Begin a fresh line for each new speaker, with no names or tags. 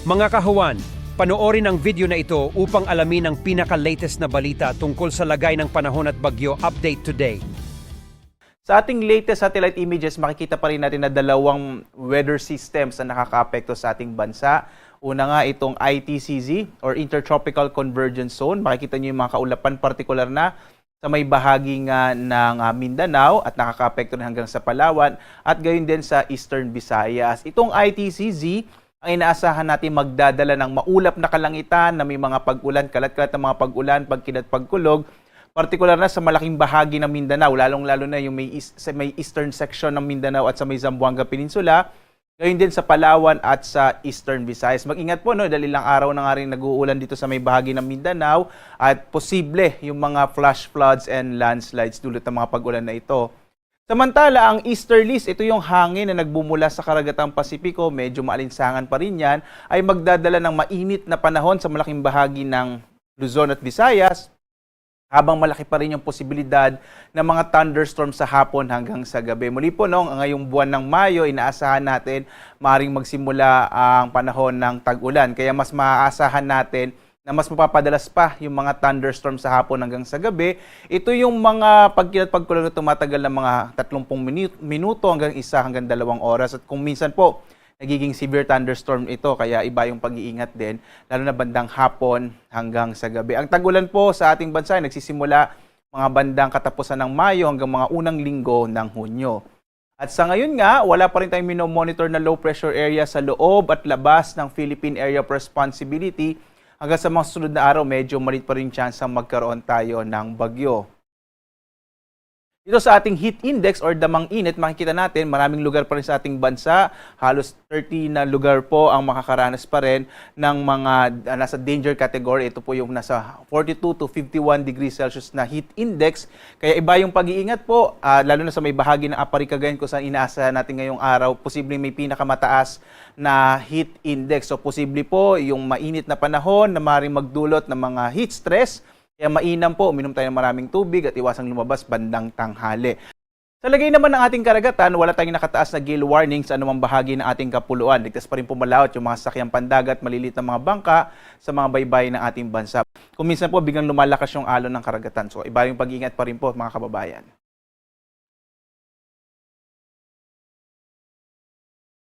Mga kahuwan, panoorin ang video na ito upang alamin ang pinaka-latest na balita tungkol sa lagay ng panahon at bagyo update today.
Sa ating latest satellite images, makikita pa rin natin na dalawang weather systems na nakakaapekto sa ating bansa. Una nga itong ITCZ or Intertropical Convergence Zone. Makikita niyo yung mga kaulapan, partikular na sa may bahagi nga ng Mindanao at nakakaapekto na hanggang sa Palawan at gayon din sa Eastern Visayas. Itong ITCZ ang inaasahan natin magdadala ng maulap na kalangitan na may mga pag-ulan, kalat-kalat na mga pag-ulan, pagkinat, pagkulog, partikular na sa malaking bahagi ng Mindanao, lalong-lalo na yung sa may eastern section ng Mindanao at sa may Zamboanga Peninsula, gayon din sa Palawan at sa Eastern Visayas. Mag-ingat po, no, dahil ilang araw na nga rin nag-uulan dito sa may bahagi ng Mindanao at posible yung mga flash floods and landslides dulot ng mga pag-ulan na ito. Samantala, ang easterlies, ito yung hangin na nagbumula sa karagatang Pasipiko, medyo maalinsangan pa rin yan, ay magdadala ng mainit na panahon sa malaking bahagi ng Luzon at Visayas, habang malaki pa rin yung posibilidad ng mga thunderstorm sa hapon hanggang sa gabi. Muli po, ngayong buwan ng Mayo, inaasahan natin maaaring magsimula ang panahon ng tag-ulan. Kaya mas maaasahan natin na mas mapapadalas pa yung mga thunderstorm sa hapon hanggang sa gabi. Ito yung mga pagkilat-pagkulog na tumatagal ng mga 30 minuto hanggang 1 hanggang 2 oras. At kung minsan po, nagiging severe thunderstorm ito, kaya iba yung pag-iingat din, lalo na bandang hapon hanggang sa gabi. Ang tag-ulan po sa ating bansa ay nagsisimula mga bandang katapusan ng Mayo hanggang mga unang linggo ng Hunyo. At sa ngayon nga, wala pa rin tayong minomonitor na low pressure area sa loob at labas ng Philippine Area of Responsibility. Hanggang sa mga susunod na araw, medyo maliit pa rin chance ang magkaroon tayo ng bagyo. Dito sa ating heat index or damang init, makikita natin maraming lugar pa rin sa ating bansa. Halos 30 na lugar po ang makakaranas pa rin ng mga nasa danger category. Ito po yung nasa 42 to 51 degrees Celsius na heat index. Kaya iba yung pag-iingat po, lalo na sa may bahagi ng Upper Cagayan kung saan inaasahan natin ngayong araw, posibleng may pinakamataas na heat index. So posible po yung mainit na panahon na maaaring magdulot ng mga heat stress. Kaya mainam po, uminom tayo ng maraming tubig at iwasang lumabas bandang tanghali. Sa lagay naman ng ating karagatan, wala tayong nakataas na gale warning sa anumang bahagi ng ating kapuluan. Ligtas pa rin pumalaot yung mga sakyang pandagat, maliliit na mga bangka sa mga baybay ng ating bansa. Kung minsan po, biglang lumalakas yung alon ng karagatan. So iba yung pag-iingat pa rin po, mga kababayan.